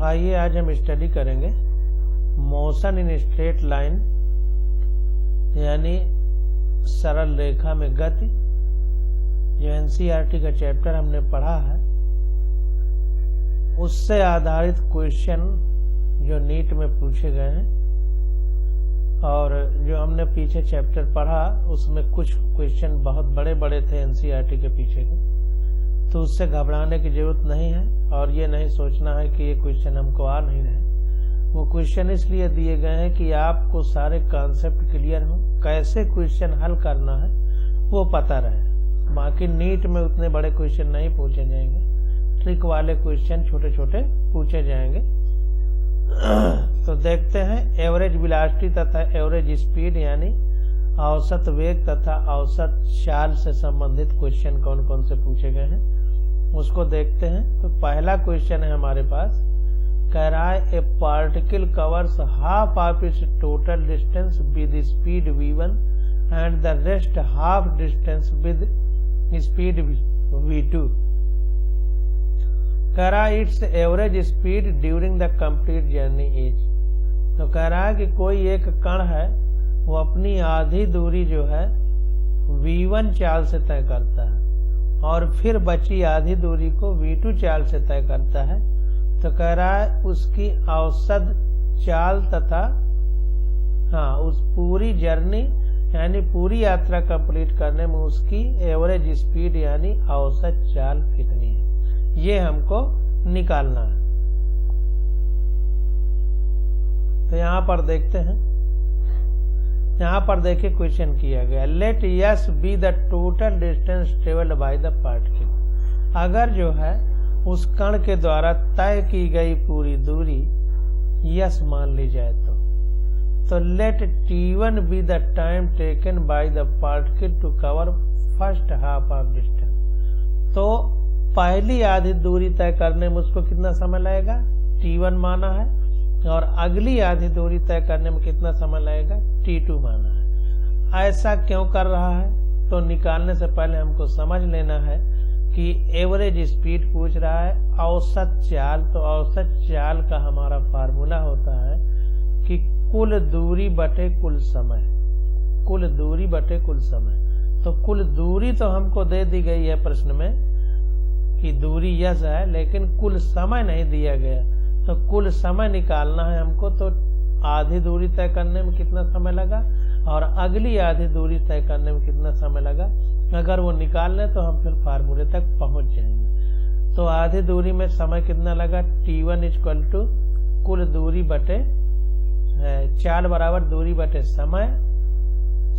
आइए आज हम स्टडी करेंगे मोशन इन स्ट्रेट लाइन यानी सरल रेखा में गति। जो एनसीईआरटी का चैप्टर हमने पढ़ा है उससे आधारित क्वेश्चन जो नीट में पूछे गए हैं, और जो हमने पीछे चैप्टर पढ़ा उसमें कुछ क्वेश्चन बहुत बड़े बड़े थे एनसीईआरटी के पीछे के, तो उससे घबराने की जरूरत नहीं है और ये नहीं सोचना है कि ये क्वेश्चन हमको आ नहीं रहे। वो क्वेश्चन इसलिए दिए गए हैं कि आपको सारे कॉन्सेप्ट क्लियर हो, कैसे क्वेश्चन हल करना है वो पता रहे। बाकी नीट में उतने बड़े क्वेश्चन नहीं पूछे जाएंगे, ट्रिक वाले क्वेश्चन छोटे छोटे पूछे जाएंगे। तो देखते हैं एवरेज वेलोसिटी तथा एवरेज स्पीड यानी औसत वेग तथा औसत चाल से संबंधित क्वेश्चन कौन कौन से पूछे गए हैं उसको देखते हैं। तो पहला क्वेश्चन है हमारे पास, कह रहा है ए particle covers half of its total distance with speed v1 and the rest half distance with speed v2। कह रहा है it's average speed during the complete journey is. तो कह रहा है कि कोई एक कण है वो अपनी आधी दूरी जो है v1 चाल से तय करता है और फिर बची आधी दूरी को v2 चाल से तय करता है। तो कह रहा है उसकी औसत चाल तथा उस पूरी जर्नी यानी पूरी यात्रा कंप्लीट करने में उसकी एवरेज स्पीड यानी औसत चाल कितनी है, ये हमको निकालना है। तो यहाँ पर देखते हैं, यहाँ पर देखिए क्वेश्चन किया गया, let S be the total distance travelled by the particle. अगर जो है उस कण के द्वारा तय की गई पूरी दूरी यस मान ली जाए तो let t1 be the time taken by the particle to cover first half of distance. तो पहली आधी दूरी तय करने में उसको कितना समय लगेगा, t1 माना है, और अगली आधी दूरी तय करने में कितना समय लगेगा, t2 माना है। ऐसा क्यों कर रहा है, तो निकालने से पहले हमको समझ लेना है कि एवरेज स्पीड पूछ रहा है, औसत चाल। तो औसत चाल का हमारा फार्मूला होता है कि कुल दूरी बटे कुल समय, कुल दूरी बटे कुल समय। तो कुल दूरी तो हमको दे दी गई है प्रश्न में कि दूरी यस है, लेकिन कुल समय नहीं दिया गया। तो कुल समय निकालना है हमको, तो आधी दूरी तय करने में कितना समय लगा और अगली आधी दूरी तय करने में कितना समय लगा, अगर वो निकाल लें तो हम फिर फार्मूले तक पहुंच जाएंगे। तो आधी दूरी में समय कितना लगा, t1 इक्वल टू कुल दूरी बटे चाल बराबर दूरी बटे समय,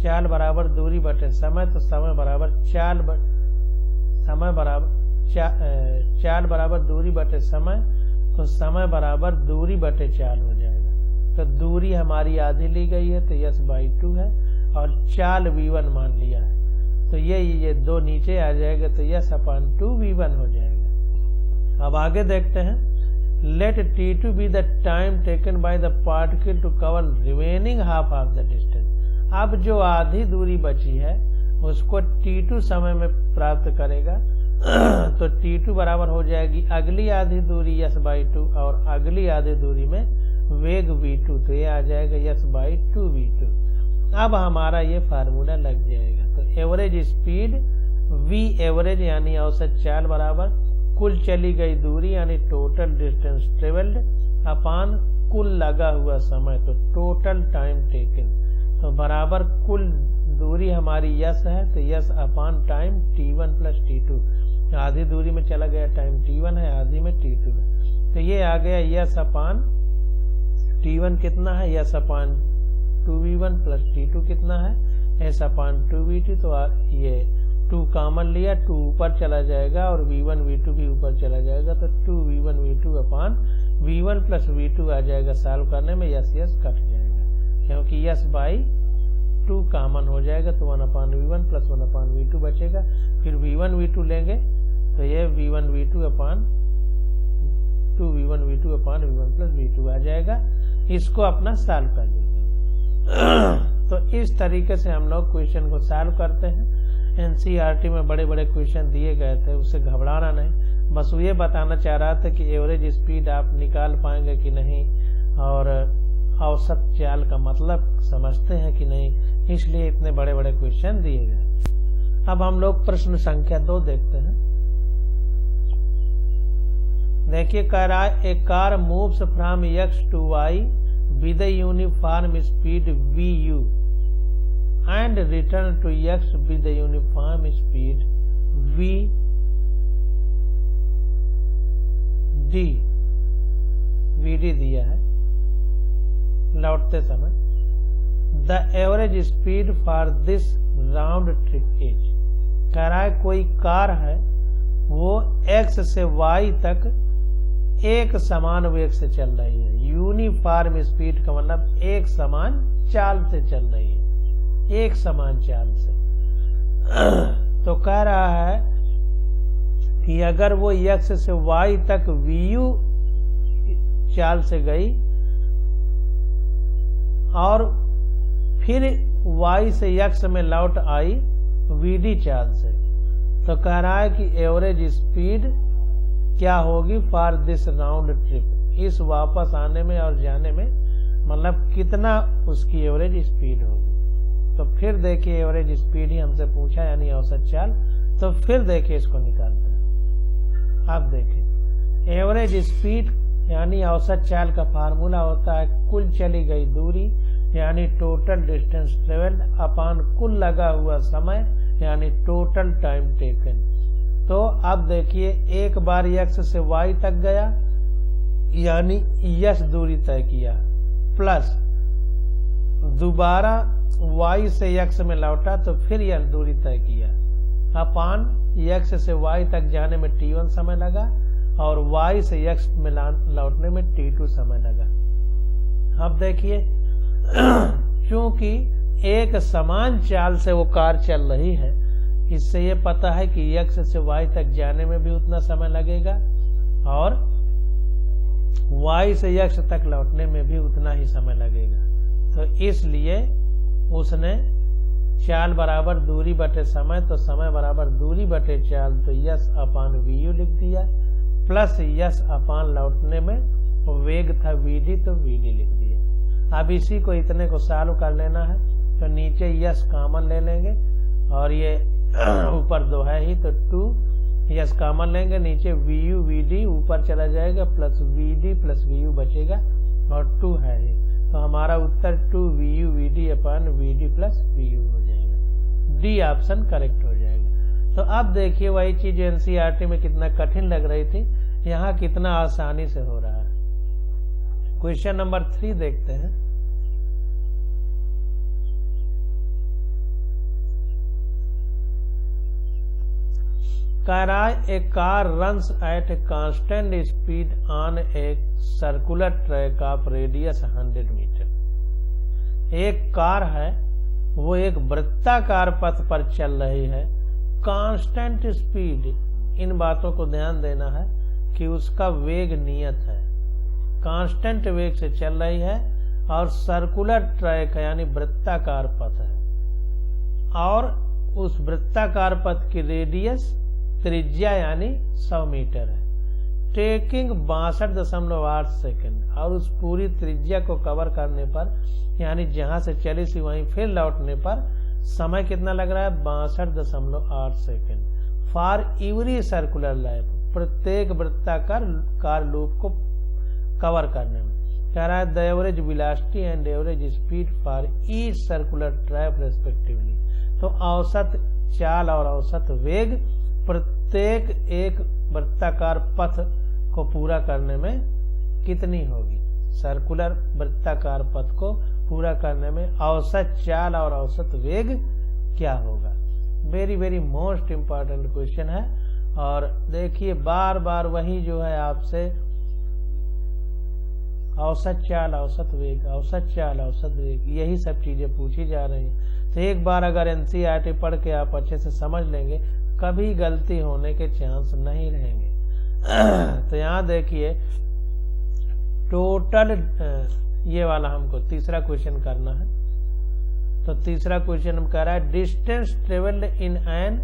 चाल बराबर दूरी बटे समय। तो समय बराबर चाल बराबर दूरी बटे समय, तो समय बराबर दूरी बटे चाल हो जाएगा। तो दूरी हमारी आधी ली गई है तो यस बाई 2 है, और चाल v1 मान लिया है तो ये दो नीचे आ जाएगा तो यस अपान 2 v1 हो जाएगा। अब आगे देखते हैं, let t2 be the time taken by the particle to cover remaining half of the distance. अब जो आधी दूरी बची है उसको t2 समय में प्राप्त करेगा। तो t2 बराबर हो जाएगी अगली आधी दूरी यस बाई 2 और अगली आधी दूरी में वेग v2, तो ये आ जाएगा यस बाई 2 v2। अब हमारा ये फार्मूला लग जाएगा। तो एवरेज स्पीड v एवरेज यानी औसत चाल बराबर कुल चली गई दूरी यानी टोटल डिस्टेंस ट्रेवल्ड अपान कुल लगा हुआ समय, तो टोटल टाइम टेकन। तो बराबर कुल दूरी हमारी यस है तो यस अपान टाइम t1 प्लस t2। आधी दूरी में चला गया टाइम t1 है, आधी में t2 है, तो ये आ गया यस अपान t1 कितना है, यस अपान 2v1 प्लस t2 कितना है, एस अपान 2v2। तो ये 2 कॉमन लिया, 2 ऊपर चला जाएगा और v1 v2 भी ऊपर चला जाएगा, तो 2v1 v2 अपान v1 प्लस v2 आ जाएगा। सॉल्व करने में यस यस कट जाएगा क्योंकि यस बाई 2 कॉमन हो जाएगा, तो 1 अपान v1 प्लस 1 अपान v2 बचेगा। फिर v1 v2 लेंगे तो ये v1 v2 अपान 2v1 v2 अपान v1 प्लस v2 आ जाएगा। इसको अपना सॉल्व कर लीजिए। तो इस तरीके से हम लोग क्वेश्चन को सॉल्व करते हैं। एनसीईआरटी में बड़े बड़े क्वेश्चन दिए गए थे, उससे घबराना नहीं, बस ये बताना चाह रहा था कि एवरेज स्पीड आप निकाल पाएंगे कि नहीं, और औसत चाल का मतलब समझते हैं कि नहीं, इसलिए इतने बड़े बड़े क्वेश्चन दिए गए। अब हम लोग प्रश्न संख्या 2 देखते हैं। देखिए, कह रहा है a car moves from x to y with a uniform speed vu and return to x with a uniform speed vd दिया है लौटते समय। The average speed for this round trip is, कह रहा है कोई कार है वो x से y तक एक समान वेग से चल रही है। यूनिफॉर्म स्पीड का मतलब एक समान चाल से चल रही है, एक समान चाल से। तो कह रहा है कि अगर वो x से y तक vu चाल से गई और फिर y से x में लौट आई vd चाल से, तो कह रहा है कि एवरेज स्पीड क्या होगी फॉर दिस राउंड ट्रिप, इस वापस आने में और जाने में मतलब कितना उसकी एवरेज स्पीड होगी। तो फिर देखिए एवरेज स्पीड ही हमसे पूछा यानी औसत चाल, तो फिर देखिए इसको निकालते हैं। आप देखिए एवरेज स्पीड यानी औसत चाल का फार्मूला होता है कुल चली गई दूरी यानी टोटल डिस्टेंस ट्रेवल्ड अपॉन कुल लगा हुआ समय यानी टोटल टाइम टेकन। तो अब देखिए एक बार x से y तक गया यानी यस दूरी तय किया, प्लस दोबारा y से x में लौटा तो फिर यह दूरी तय किया, अपॉन x से y तक जाने में t1 समय लगा और y से x में लौटने में t2 समय लगा। अब देखिए चूंकि एक समान चाल से वो कार चल रही है, इससे ये पता है कि x से y तक जाने में भी उतना समय लगेगा और y से x तक लौटने में भी उतना ही समय लगेगा। तो इसलिए उसने चाल बराबर दूरी बटे समय, तो समय बराबर दूरी बटे चाल, तो यस अपान vu लिख दिया, प्लस यस अपान लौटने में वेग था vd तो vd लिख दिया। अब इसी को इतने को सॉल्व कर लेना है, तो नीचे यस कॉमन ले लेंगे और ये ऊपर 2 है ही तो 2 यस कॉमन लेंगे, नीचे vu vd ऊपर चला जाएगा प्लस vd प्लस vu बचेगा और 2 है ही, तो हमारा उत्तर 2 vu vd अपान vd प्लस vu हो जाएगा। डी ऑप्शन करेक्ट हो जाएगा। तो अब देखिए वही चीज एनसीईआरटी में कितना कठिन लग रही थी, यहाँ कितना आसानी से हो रहा है। क्वेश्चन नंबर 3 देखते हैं। कह रहा है a car runs at a constant speed on a circular track of radius 100 metre. एक कार है वो एक वृत्ताकार पथ पर चल रही है, कांस्टेंट स्पीड, इन बातों को ध्यान देना है कि उसका वेग नियत है, कांस्टेंट वेग से चल रही है और सर्कुलर ट्रैक है यानी वृत्ताकार पथ है, और उस वृत्ताकार पथ की रेडियस त्रिज्या यानी 100 मीटर है, टेकिंग 62.8 सेकेंड, और उस पूरी त्रिज्या को कवर करने पर यानी जहां से चली सी वहीं फिर लौटने पर समय कितना लग रहा है 62.8 second. For every circular lap, प्रत्येक वृत्ताकार लूप को कवर करने में। कह रहा है the average velocity and average speed for each circular trap respectively. तो औसत चाल और औसत वेग प्रत्येक एक वृत्ताकार पथ को पूरा करने में कितनी होगी, सर्कुलर वृत्ताकार पथ को पूरा करने में औसत चाल और औसत वेग क्या होगा। Very very most important question है, और देखिए बार बार वही जो है आपसे औसत चाल औसत वेग, औसत चाल औसत वेग, यही सब चीजें पूछी जा रही हैं। तो एक बार अगर एनसीईआरटी पढ़ के आप अच्छे से समझ लेंगे, कभी गलती होने के चांस नहीं रहेंगे। तो यहाँ देखिए टोटल, ये वाला हमको तीसरा क्वेश्चन करना है। तो तीसरा क्वेश्चन हम कह रहा है distance travelled in an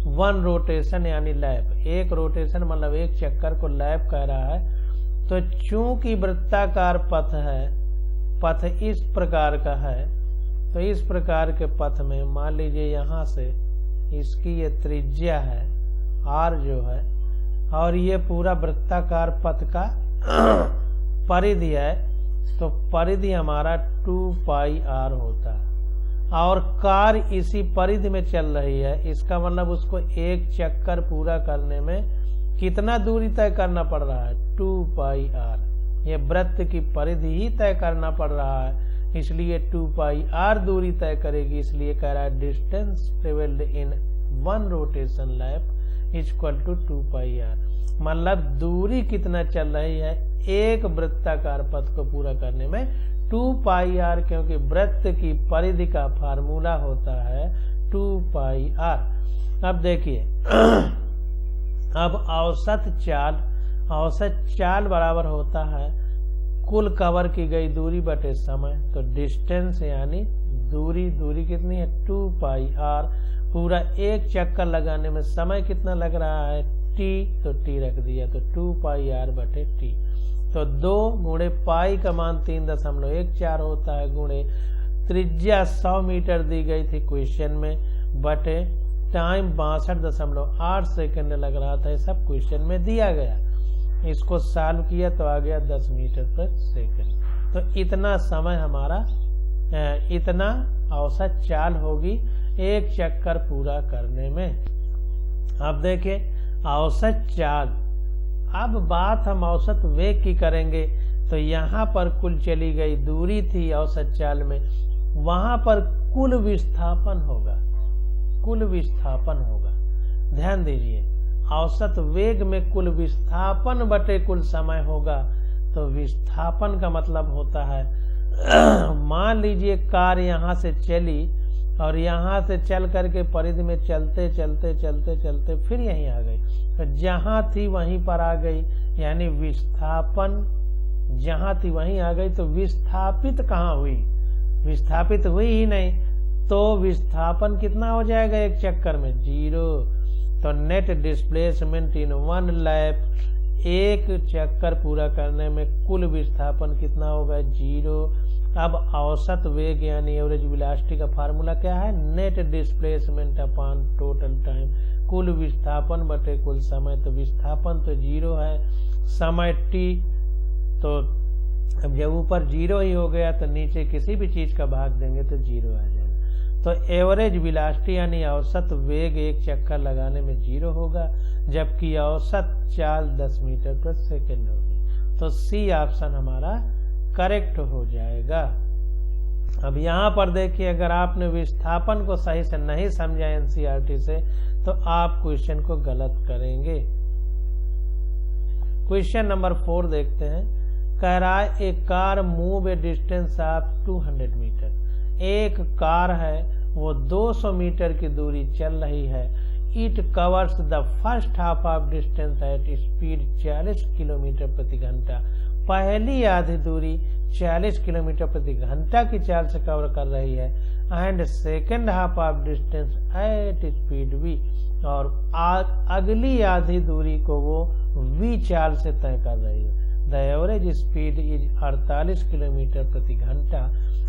1 rotation यानी लैप, एक रोटेशन मतलब एक चक्कर को लैप कह रहा है। तो चूंकि वृत्ताकार पथ है, पथ इस प्रकार का है, तो इस प्रकार के पथ में मान लीजिए यहाँ से इसकी ये त्रिज्या है r जो है, और ये पूरा वृत्ताकार पथ का परिधि है, तो परिधि हमारा 2πr होता है। और कार इसी परिधि में चल रही है, इसका मतलब उसको एक चक्कर पूरा करने में कितना दूरी तय करना पड़ रहा है, 2πr। ये वृत्त की परिधि ही तय करना पड़ रहा है, इसलिए 2πr दूरी तय करेगी। इसलिए कह रहा है distance travelled in 1 rotation lap equal to 2πr। मतलब दूरी कितना चल रही है एक वृत्ताकार पथ को पूरा करने में, 2πr, क्योंकि वृत्त की परिधि का फार्मूला होता है 2πr। अब देखिए अब औसत चाल बराबर होता है कुल कवर की गई दूरी बटे समय। तो डिस्टेंस यानी दूरी कितनी है 2πr। पूरा एक चक्कर लगाने में समय कितना लग रहा है t, तो t रख दिया, तो 2πr बटे t। तो 2 गुणे पाई का मान 3.14 होता है, गुणे त्रिज्या 100 मीटर दी गई थी क्वेश्चन में, बटे टाइम 62.8 सेकंड लग रहा था, ये सब क्वेश्चन में दिया गया। इसको सॉल्व किया तो आ गया 10 मीटर पर सेकंड। तो इतना समय हमारा, इतना औसत चाल होगी एक चक्कर पूरा करने में। अब देखिए औसत चाल, अब बात हम औसत वेग की करेंगे। तो यहाँ पर कुल चली गई दूरी थी औसत चाल में, वहां पर कुल विस्थापन होगा, कुल विस्थापन होगा। ध्यान दीजिए औसत वेग में कुल विस्थापन बटे कुल समय होगा। तो विस्थापन का मतलब होता है मान लीजिए कार यहाँ से चली और यहाँ से चल करके परिधि में चलते चलते चलते चलते फिर यहीं आ गई, तो जहाँ थी वहीं पर आ गई, यानी विस्थापन जहाँ थी वहीं आ गई। तो विस्थापित कहाँ हुई, विस्थापित हुई ही नहीं, तो विस्थापन कितना हो जाएगा एक चक्कर में 0। तो नेट डिस्प्लेसमेंट इन 1 लैप, एक चक्कर पूरा करने में कुल विस्थापन कितना होगा 0। अब औसत वेग यानी एवरेज वेलोसिटी का फार्मूला क्या है, net displacement upon total time, कुल विस्थापन बटे कुल समय। तो विस्थापन तो 0 है, समय t, तो अब जब ऊपर 0 ही हो गया तो नीचे किसी भी चीज का भाग देंगे तो 0 आ जाएगा। तो एवरेज वेलोसिटी यानी औसत वेग एक चक्कर लगाने में 0 होगा, जबकि औसत चाल 10 मीटर पर सेकंड होगी। तो सी ऑप्शन हमारा करेक्ट हो जाएगा। अब यहाँ पर देखिए अगर आपने विस्थापन को सही से नहीं समझा एनसीईआरटी से तो आप क्वेश्चन को गलत करेंगे। क्वेश्चन नंबर 4 देखते हैं। कह रहा है a car move a distance of 200 metre. एक कार है वो 200 मीटर की दूरी चल रही है। It covers the first half of distance at speed 40 kilometre प्रति घंटा। पहली आधी दूरी 40 किलोमीटर प्रति घंटा की चाल से कवर कर रही है। And second half of distance at speed v, और अगली आधी दूरी को वो v चाल से तय कर रही है। The average speed is 48 kilometre प्रति घंटा।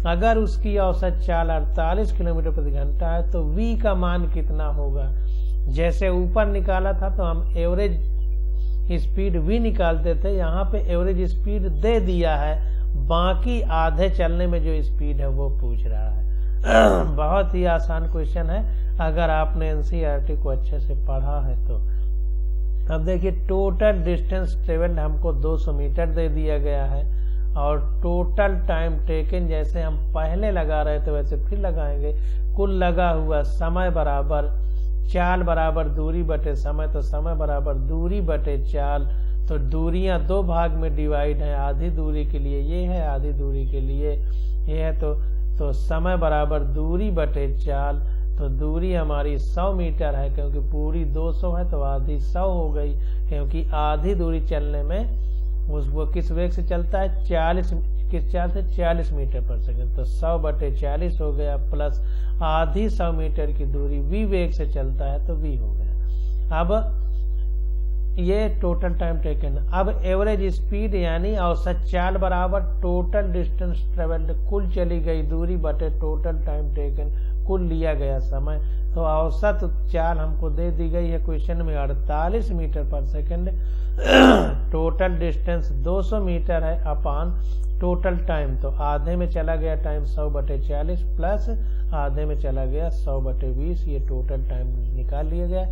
अगर उसकी औसत चाल 48 किलोमीटर प्रति घंटा है तो v का मान कितना होगा। जैसे ऊपर निकाला था तो हम एवरेज स्पीड v निकालते थे, यहाँ पे एवरेज स्पीड दे दिया है, बाकी आधे चलने में जो स्पीड है वो पूछ रहा है। बहुत ही आसान क्वेश्चन है अगर आपने एनसीईआरटी को अच्छे से पढ़ा है तो। अब देखिए टोटल डिस्टेंस ट्रेवल्ड हमको 200 मीटर दे दिया गया है, और टोटल टाइम टेकन जैसे हम पहले लगा रहे थे वैसे फिर लगाएंगे। कुल लगा हुआ समय बराबर चाल बराबर दूरी बटे समय, तो समय बराबर दूरी बटे चाल। तो दूरियां 2 भाग में डिवाइड है, आधी दूरी के लिए ये है, आधी दूरी के लिए ये है। तो समय बराबर दूरी बटे चाल। तो दूरी हमारी 100 मीटर है, क्योंकि पूरी 200 है तो आधी 100 हो गई, क्योंकि आधी दूरी चलने में वो किस वेग से चलता है 40, किस चाल से 40 मीटर पर सेकंड। तो 100 बटे 40 हो गया, प्लस आधी 100 मीटर की दूरी v वेग से चलता है तो v हो गया। अब ये टोटल टाइम टेकन। अब एवरेज स्पीड यानी औसत चाल बराबर टोटल डिस्टेंस ट्रेवल्ड, कुल चली गई दूरी बटे टोटल टाइम टेकन, कुल लिया गया समय। तो औसत चाल हमको दे दी गई है क्वेश्चन में 48 मीटर पर सेकंड। टोटल डिस्टेंस 200 मीटर है अपान टोटल टाइम, तो आधे में चला गया टाइम 100/40 प्लस आधे में चला गया 100/20, ये टोटल टाइम निकाल लिया गया।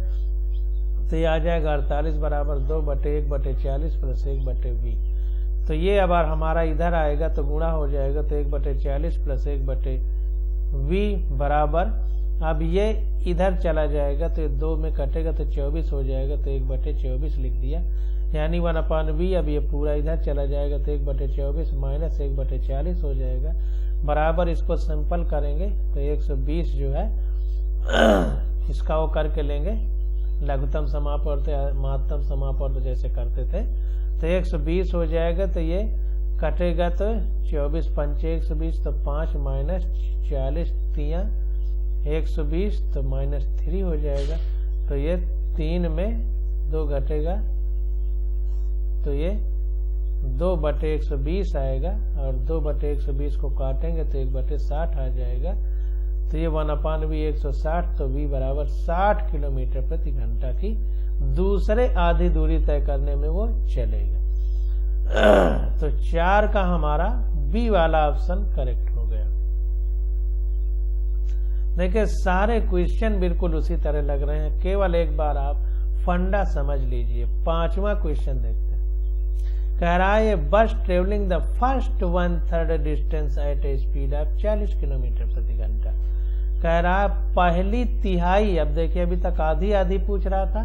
तो ये आ जाएगा 48 बराबर 2/1/40 प्लस 1/20। तो ये अब हमारा इधर आएगा तो गुणा हो जाएगा, तो 1/40 प्लस 1/20 बराबर, अब ये इधर चला जाएगा तो 2 में कटेगा तो 24 हो जाएगा, तो 1/24 लिख दिया, यानी 1/20। अब ये पूरा इधर चला जाएगा तो 1/24 माइनस 1/40 हो जाएगा, बराबर इसको सिंपल करेंगे तो 120 जो है इसका वो करके लेंगे लघुत्तम समापवर्त महत्तम समापवर्त जैसे करते थे, तो 120 हो जाएगा। तो ये कटेगा तो 24 पंचे 120, तो 5 माइनस 40 3 120, तो -3 हो जाएगा। तो ये 3 में 2 घटेगा, तो ये 2/120 आएगा, और 2/120 को काटेंगे तो 1/60 आ जाएगा। तो ये 1/v 160, तो v बराबर 60 किलोमीटर प्रति घंटा की दूसरे आधी दूरी तय करने में वो चलेगा। तो 4 का हमारा बी वाला ऑप्शन करेक्ट हो गया। देखिए सारे क्वेश्चन बिल्कुल उसी तरह लग रहे हैं, केवल एक बार आप फंडा समझ लीजिए। 5वां क्वेश्चन देखते हैं। कह रहा है bus travelling the first 1/3 distance at a speed of 40 kilometre प्रति घंटा। कह रहा है पहली तिहाई, अब देखिए अभी तक आधी आधी पूछ रहा था,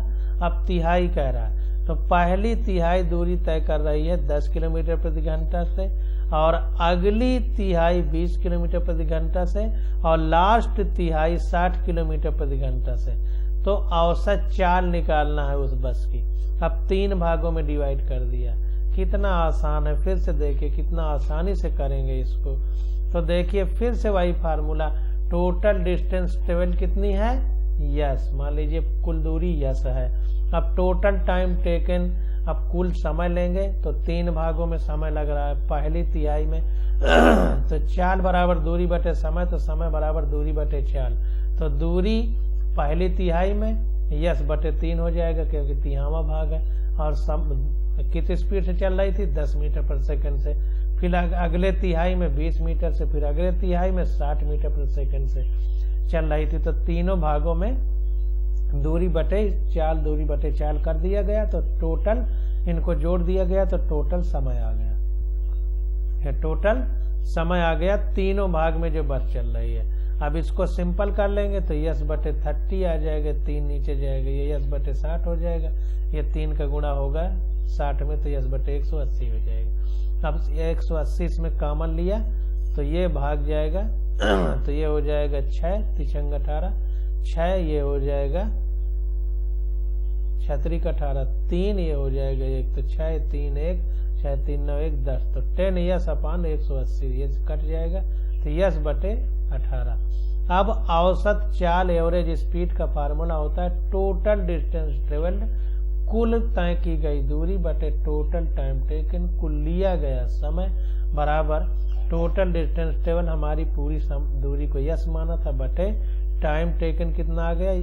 अब तिहाई कह रहा है, तो पहली तिहाई दूरी तय कर रही है 10 किलोमीटर प्रति घंटा से, और अगली तिहाई 20 किलोमीटर प्रति घंटा से, और लास्ट तिहाई 60 किलोमीटर प्रति घंटा से। तो औसत चाल निकालना है उस बस की। अब 3 भागों में डिवाइड कर दिया, कितना आसान है, फिर से देखिए कितना आसानी से करेंगे इसको। तो देखिए फिर से वही फार्मूला, टोटल डिस्टेंस ट्रेवल कितनी है, यस, मान लीजिए कुल दूरी यस है। अब टोटल टाइम टेकन, अब कुल समय लेंगे तो 3 भागों में समय लग रहा है पहली तिहाई में। तो चाल बराबर दूरी बटे समय, तो समय बराबर दूरी बटे चाल, तो दूरी पहली तिहाई में यस बटे 3 हो जाएगा क्योंकि 3वां भाग है, और कितनी स्पीड से चल रही थी 10 मीटर पर सेकंड से, फिर अगले तिहाई में 20 मीटर से, फिर अगले तिहाई में 60 मीटर पर सेकंड से चल रही थी। तो तीनों भागों में दूरी बटे चाल कर दिया गया, तो टोटल इनको जोड़ दिया गया तो टोटल समय आ गया। टोटल समय आ गया तीनों भाग में जो बस चल रही है। अब इसको सिंपल कर लेंगे तो यस बटे 30 आ जाएगा, 3 नीचे जाएगा, ये यस बटे 60 हो जाएगा, ये 3 का गुणा होगा 60 में, तो यस बटे 180 हो जाएगा। अब 180 इसमें कॉमन लिया तो ये भाग जाएगा, तो ये हो जाएगा 6 3 18, 6 ये हो जाएगा 6 का 18, 3 ये हो जाएगा 1, तो 6 3 1 6 3 9 1 10, तो 10 यस अपान 180 ये कट जाएगा, तो यस बटे 18। अब औसत चाल एवरेज स्पीड का फार्मूला होता है टोटल डिस्टेंस ट्रेवल्ड, कुल तय की गई दूरी बटे टोटल टाइम टेकन, कुल लिया गया समय, बराबर टोटल डिस्टेंस ट्रेवल, हमारी पूरी दूरी को यस माना था, बटे टाइम टेकन कितना आ गया,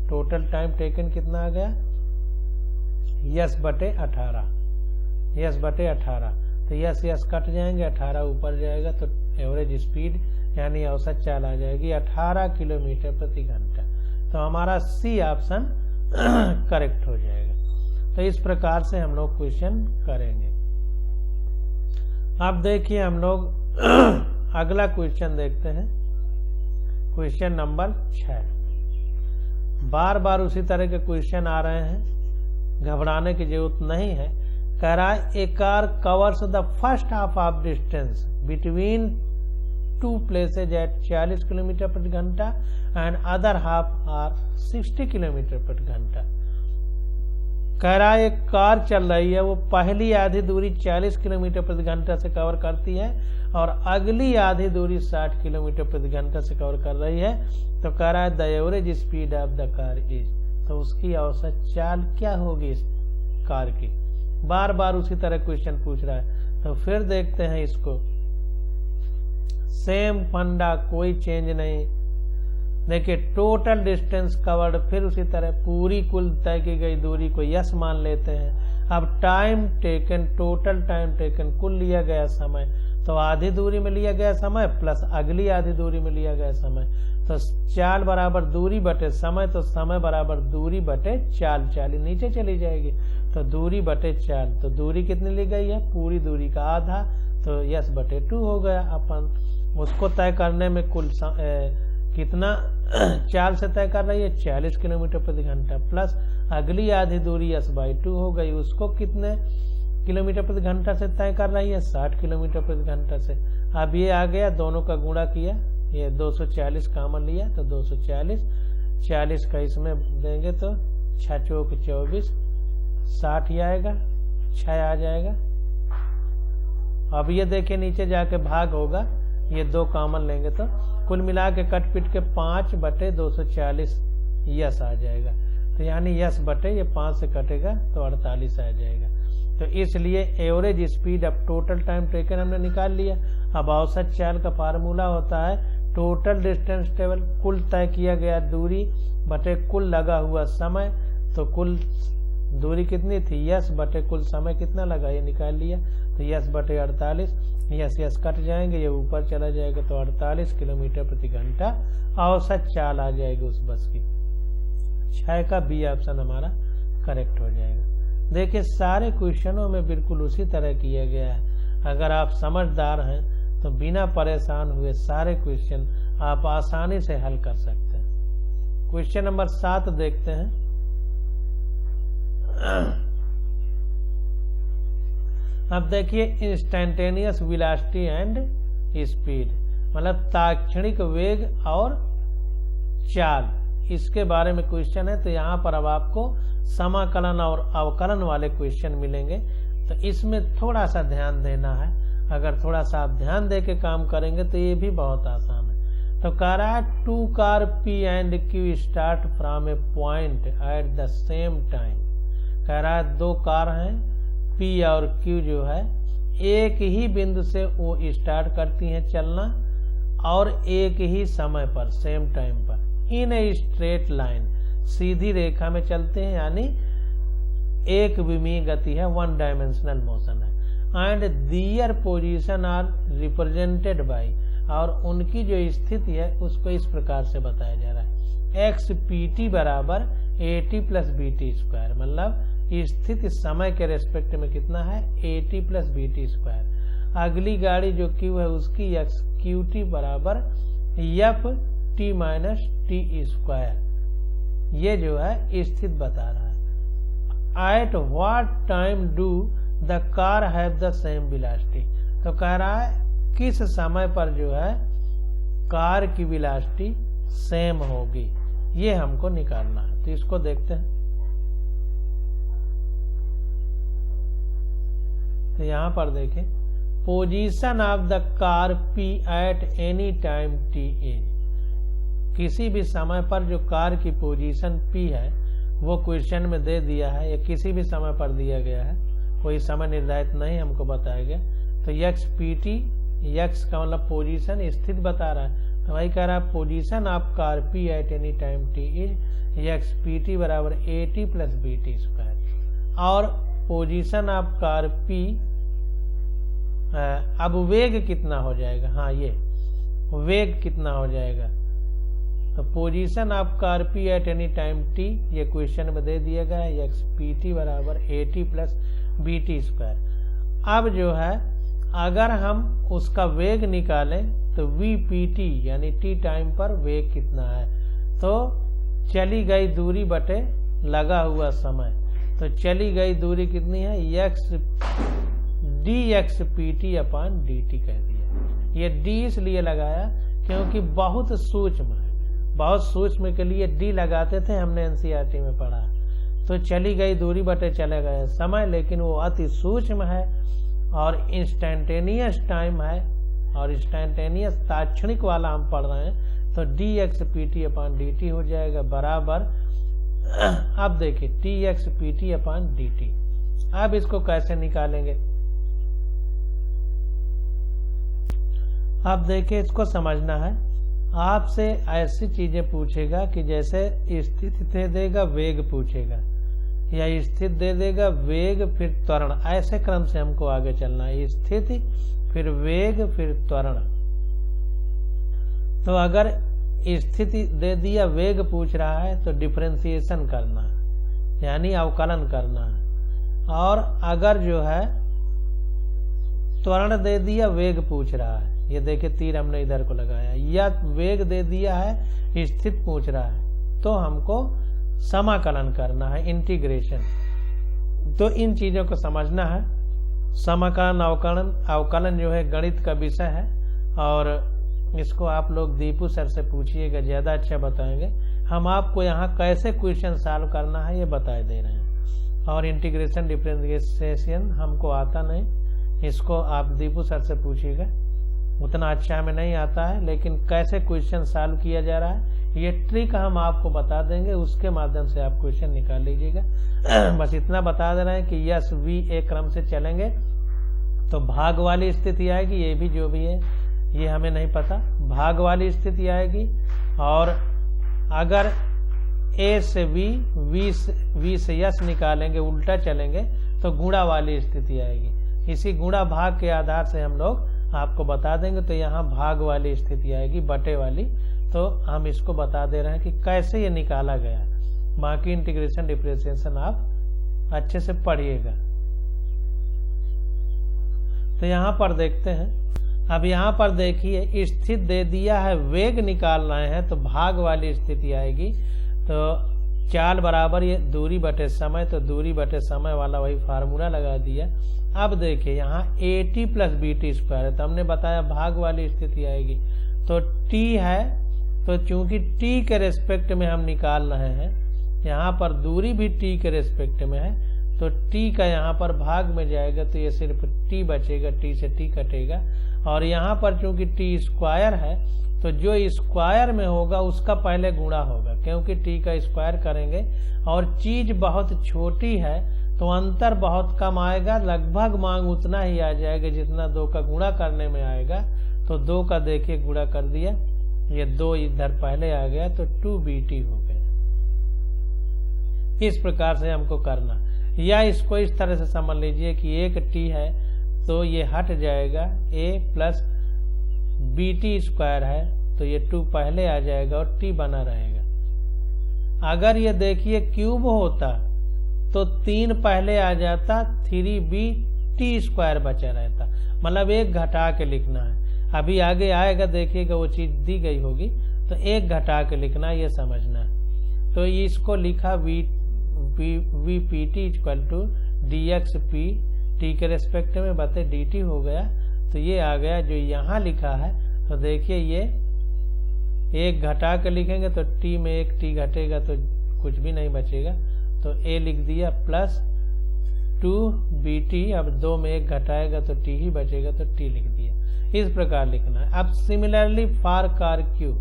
टोटल टाइम टेकन कितना आ गया, यस बटे 18, यस बटे 18, तो यस यस कट जाएंगे, 18 ऊपर जाएगा, तो एवरेज स्पीड यानी औसत चाल आ जाएगी 18 किलोमीटर प्रति घंटा। तो हमारा सी ऑप्शन करेक्ट हो जाएगा। तो इस प्रकार से हम लोग क्वेश्चन करेंगे। अब देखिए हम लोग अगला क्वेश्चन देखते हैं, क्वेश्चन नंबर 6। बार बार उसी तरह के क्वेश्चन आ रहे हैं, घबराने की जरूरत नहीं है। कह रहा है a car covers the first half of distance between 2 places at 40 kilometre प्रति घंटा and other half are 60 kilometre प्रति घंटा। कह रहा है एक कार चल रही है, वो पहली आधी दूरी 40 किलोमीटर प्रति घंटा से कवर करती है और अगली आधी दूरी 60 किलोमीटर प्रति घंटा से कवर कर रही है। तो कह रहा है the average speed of the car is, तो उसकी औसत चाल क्या होगी इस कार की। बार बार उसी तरह क्वेश्चन पूछ रहा है, तो फिर देखते हैं इसको। सेम फंडा, कोई चेंज नहीं। देखिए टोटल डिस्टेंस कवर्ड, फिर उसी तरह पूरी कुल तय की गई दूरी को यस मान लेते हैं। अब time taken, total time taken, कुल लिया गया समय, तो आधी दूरी में लिया गया समय प्लस अगली आधी दूरी में लिया गया समय, तो चाल बराबर दूरी बटे समय, तो समय बराबर दूरी बटे चाल, चाल नीचे चली जाएगी, तो दूरी बटे चाल। तो दूरी कितनी ली गई है, पूरी दूरी का आधा, तो यस बटे 2 हो गया। अपन उसको तय करने में कुल कितना चाल से तय कर रही है, 40 किलोमीटर प्रति घंटा, प्लस अगली आधी दूरी यस बाई 2 हो गई, उसको कितने किलोमीटर प्रति घंटा से तय कर रही है, 60 किलोमीटर प्रति घंटा से। अब ये आ गया, दोनों का गुणा किया, ये 240 कॉमन लिया, तो 240, 40 का इसमें देंगे तो 6 चौक 24, 60 ही आएगा, 6 आ जाएगा। अब ये देखिए नीचे जाके भाग होगा, ये 2 कॉमन लेंगे तो कुल मिला के कट पिट के 5 बटे 240 यस आ जाएगा। तो यानी यस बटे ये 5 से कटेगा तो 48 आ जाएगा। तो इसलिए एवरेज स्पीड, अब टोटल टाइम टेकन हमने निकाल लिया। अब औसत चाल का फार्मूला होता है टोटल डिस्टेंस ट्रेवल, कुल तय किया गया दूरी बटे कुल लगा हुआ समय। तो कुल दूरी कितनी थी, यस बटे कुल समय कितना लगा, ये निकाल लिया, तो यस बटे 48, यस यस कट जाएंगे, ये ऊपर चला जाएगा, तो 48 किलोमीटर प्रति घंटा औसत चाल आ जाएगी उस बस की। 6 का बी ऑप्शन हमारा करेक्ट हो जाएगा। देखिए सारे क्वेश्चनों में बिल्कुल उसी तरह किया गया है। अगर आप समझदार हैं तो बिना परेशान हुए सारे क्वेश्चन आप आसानी से हल कर सकते हैं। क्वेश्चन नंबर 7 देखते हैं। अब देखिए इंस्टेंटेनियस वेलोसिटी एंड स्पीड, मतलब ताक्षणिक वेग और चाल, इसके बारे में क्वेश्चन है। तो यहाँ पर अब आपको समाकलन और अवकलन वाले क्वेश्चन मिलेंगे, तो इसमें थोड़ा सा ध्यान देना है। अगर थोड़ा सा आप ध्यान दे के काम करेंगे तो ये भी बहुत आसान है। तो कह रहा है 2 car P and Q start from A point at the same time. कह रहा है 2 कार हैं, P और Q जो है एक ही बिंदु से वो स्टार्ट करती हैं चलना और एक ही समय पर, सेम टाइम पर, इन ए स्ट्रेट लाइन, सीधी रेखा में चलते हैं, यानी एक विमीय गति है, 1 डायमेंशनल मोशन है। And their position are represented by, और उनकी जो स्थिति है उसको इस प्रकार से बताया जा रहा है, एक्स पी टी बराबर A T plus B T square, मतलब स्थिति समय के रेस्पेक्ट में कितना है, A T plus B T square. अगली गाड़ी जो क्यू है उसकी एक्स क्यू टी बराबर F T minus T square, ये जो है स्थिति बता रहा है। At what time do the car have the same velocity, तो कह रहा है किस समय पर जो है कार की वेलोसिटी सेम होगी, ये हमको निकालना है। तो इसको देखते हैं। तो यहां पर देखें, position of the car P at any time T is, किसी भी समय पर जो कार की पोजीशन P है वो क्वेश्चन में दे दिया है, या किसी भी समय पर दिया गया है, कोई समय निर्धारित नहीं हमको बताया गया। तो एक्स पी टी, एक्स का मतलब पोजीशन, स्थिति बता रहा है, तो वही कह रहा है position of car P at any time T is x P T बराबर A T plus B T square. और पोजीशन ऑफ कार P, अब वेग कितना हो जाएगा, हाँ ये वेग कितना हो जाएगा, तो position of car P at any time T, ये क्वेश्चन में दे दिया गया है, एक्स पी टी बराबर A T plus B T square. अब जो है अगर हम उसका वेग निकालें तो वी पी टी यानी टी टाइम पर वेग कितना है, तो चली गई दूरी बटे लगा हुआ समय, तो चली गई दूरी कितनी है, x d x P t upon d t कह दिया। ये डी इसलिए लगाया क्योंकि बहुत सूक्ष्म है, बहुत सूक्ष्म के लिए डी लगाते थे, हमने एनसीईआरटी में पढ़ा। तो चली गई दूरी बटे चले गए समय, लेकिन वो अति सूक्ष्म है और इंस्टेंटेनियस टाइम है, और इंस्टेंटेनियस ताक्षणिक वाला हम पढ़ रहे हैं, तो D x P t upon d T हो जाएगा बराबर अब देखिए T x P t upon d T. अब इसको कैसे निकालेंगे? अब देखिए इसको समझना है। आपसे ऐसी चीजें पूछेगा कि जैसे स्थिति दे देगा, वेग पूछेगा, या स्थिति दे देगा, वेग फिर त्वरण, ऐसे क्रम से हमको आगे चलना है। स्थिति फिर वेग फिर त्वरण। तो अगर स्थिति दे दिया, वेग पूछ रहा है तो डिफरेंशिएशन करना है, यानी अवकलन करना है। और अगर जो है त्वरण दे दिया, वेग पूछ रहा है, ये देखिए तीर हमने इधर को लगाया, या वेग दे दिया है, स्थिति पूछ रहा है, तो हमको समाकलन करना है, इंटीग्रेशन। तो इन चीजों को समझना है। समाकलन अवकलन जो है गणित का विषय है, और इसको आप लोग दीपू सर से पूछिएगा, ज्यादा अच्छा बताएंगे। हम आपको यहाँ कैसे क्वेश्चन सॉल्व करना है ये बता दे रहे हैं। और इंटीग्रेशन डिफरेंशिएशन हमको आता नहीं, इसको आप दीपू सर से पूछिएगा, उतना अच्छा हमें नहीं आता है, लेकिन कैसे क्वेश्चन सॉल्व किया जा रहा है ये ट्रिक हम आपको बता देंगे, उसके माध्यम से आप क्वेश्चन निकाल लीजिएगा। बस इतना बता दे रहे हैं कि यस वी एक क्रम से चलेंगे तो भाग वाली स्थिति आएगी, ये भी जो भी है ये हमें नहीं पता, भाग वाली स्थिति आएगी। और अगर ए से वी से यस निकालेंगे, उल्टा चलेंगे तो गुणा वाली स्थिति आएगी। इसी गुणा भाग के आधार से हम लोग आपको बता देंगे। तो यहाँ भाग वाली स्थिति आएगी, बटे वाली। तो हम इसको बता दे रहे हैं कि कैसे ये निकाला गया। बाकी इंटीग्रेशन डिफरेंशिएशन आप अच्छे से पढ़िएगा। तो यहाँ पर देखते हैं। अब यहाँ पर देखिए स्थिति दे दिया है, वेग निकाल रहे हैं, तो भाग वाली स्थिति आएगी। तो चाल बराबर ये दूरी बटे समय, तो दूरी बटे समय वाला वही फार्मूला लगा दिया। अब देखिए यहाँ AT प्लस BT स्क्वायर है, तो हमने बताया भाग वाली स्थिति आएगी। तो T है, तो चूंकि T के रेस्पेक्ट में हम निकाल रहे हैं, यहाँ पर दूरी भी T के रेस्पेक्ट में है, तो T का यहाँ पर भाग में जाएगा, तो ये सिर्फ T बचेगा, T से T कटेगा। और यहाँ पर चूंकि T स्क्वायर है, तो जो स्क्वायर में होगा उसका पहले गुणा होगा, क्योंकि T का स्क्वायर करेंगे। और चीज बहुत छोटी है तो अंतर बहुत कम आएगा, लगभग मांग उतना ही आ जाएगा जितना 2 का गुणा करने में आएगा। तो 2 का देखिए गुणा कर दिया, ये 2 इधर पहले आ गया, तो 2BT हो गया। इस प्रकार से हमको करना, या इसको इस तरह से समझ लीजिए कि एक T है तो ये हट जाएगा, A प्लस BT स्क्वायर है, तो ये 2 पहले आ जाएगा और T बना रहेगा। अगर ये देखिए क्यूब होता तो 3 पहले आ जाता, 3BT स्क्वायर बचा रहता, मतलब एक घटा के लिखना है। अभी आगे आएगा देखिएगा वो चीज दी गई होगी, तो एक घटा के लिखना, ये समझना। तो इसको लिखा VPT equal to DXP, T के रेस्पेक्ट में बते DT हो गया। तो ये आ गया जो यहाँ लिखा है। तो देखिए ये एक घटा के लिखेंगे तो T में एक T घटेगा तो कुछ भी नहीं बचेगा, तो A लिख दिया प्लस 2BT, अब 2 में एक घटाएगा तो T ही बचेगा, तो T लिख दिया। इस प्रकार लिखना है। अब सिमिलरली फॉर कार Q,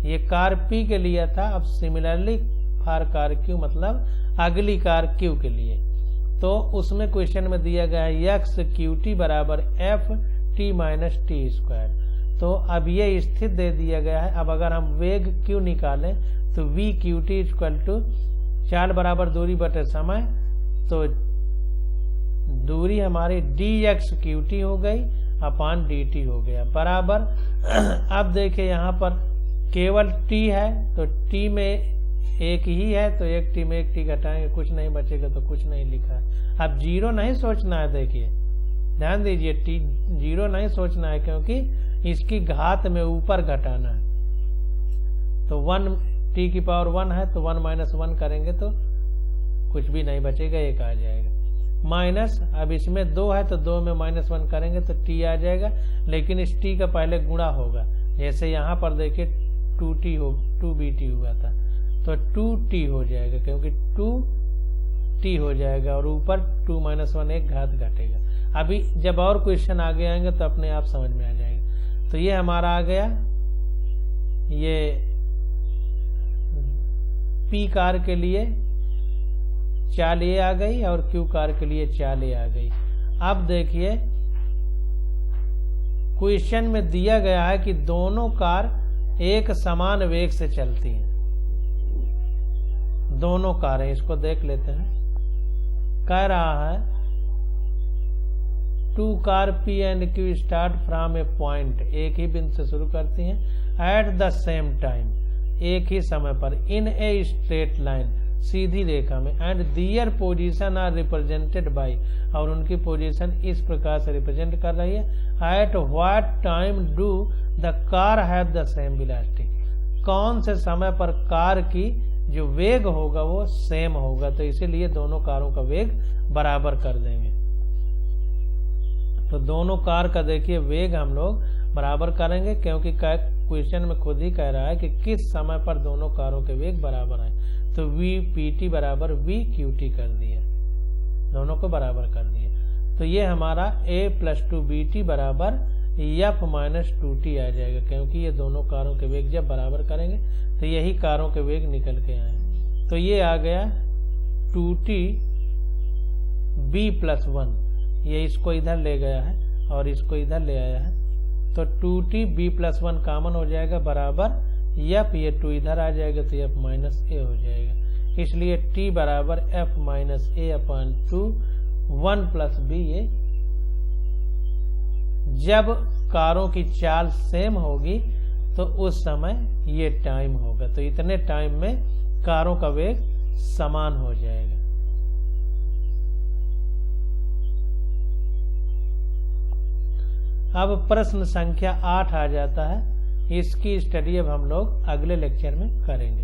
ये कार P के लिए था, अब सिमिलरली फॉर कार Q मतलब अगली कार Q के लिए। तो उसमें क्वेश्चन में दिया गया है XQT बराबर FT माइनस T स्क्वायर। तो अब ये स्थिति दे दिया गया है। अब अगर हम वेग Q निकालें तो VQT इक्वल टू चाल बराबर दूरी बटे समय, तो दूरी हमारी DXQT हो गई अपान DT हो गया बराबर। अब देखिए यहाँ पर केवल T है, तो T में एक ही है, तो एक T में एक T घटाएंगे, कुछ नहीं बचेगा, तो कुछ नहीं लिखा है। अब जीरो नहीं सोचना है, देखिए ध्यान दीजिए, T जीरो नहीं सोचना है, क्योंकि इसकी घात में ऊपर घटाना है। तो 1 T की पावर 1 है, तो 1 माइनस 1 करेंगे तो कुछ भी नहीं बचेगा, एक आ जाएगा। माइनस, अब इसमें 2 है तो 2 में माइनस 1 करेंगे तो T आ जाएगा, लेकिन इस T का पहले गुणा होगा। जैसे यहाँ पर देखिए 2BT हुआ था, तो 2T हो जाएगा, क्योंकि 2T हो जाएगा, और ऊपर 2 माइनस 1 एक घात घटेगा। अभी जब और क्वेश्चन आगे आएंगे तो अपने आप समझ में आ जाएगा। तो ये हमारा आ गया, ये P कार के लिए चाल A आ गई और Q कार के लिए चाल A आ गई। अब देखिए क्वेश्चन में दिया गया है कि दोनों कार एक समान वेग से चलती हैं, दोनों कारें। इसको देख लेते हैं। कह रहा है 2 car P and Q start from A point, एक ही बिंदु से शुरू करती हैं, एट द सेम टाइम, एक ही समय पर, इन ए स्ट्रेट लाइन, सीधी रेखा में, and their position are represented by, और उनकी पोजीशन इस प्रकार से रिप्रेजेंट कर रही है। At what time do the car have the same velocity, कौन से समय पर कार की जो वेग होगा वो सेम होगा, तो इसीलिए दोनों कारों का वेग बराबर कर देंगे। तो दोनों कार का देखिए वेग हम लोग बराबर करेंगे, क्योंकि क्वेश्चन में खुद ही कह रहा है कि किस समय पर दोनों कारों के वेग बराबर हैं। तो VPT बराबर VQT कर दिया, दोनों को बराबर कर दिया। तो ये हमारा A + 2BT बराबर F - 2T आ जाएगा, क्योंकि ये दोनों कारों के वेग जब बराबर करेंगे तो यही कारों के वेग निकल के आए। तो ये आ गया 2T B + 1, ये इसको इधर ले गया है और इसको इधर ले आया है। तो 2T B + 1 कॉमन हो जाएगा बराबर F, ये 2 इधर आ जाएगा तो F - A हो जाएगा। इसलिए T बराबर F - A/2 1 + B। ये जब कारों की चाल सेम होगी तो उस समय ये टाइम होगा, तो इतने टाइम में कारों का वेग समान हो जाएगा। अब प्रश्न संख्या 8 आ जाता है। इसकी स्टडी अब हम लोग अगले लेक्चर में करेंगे।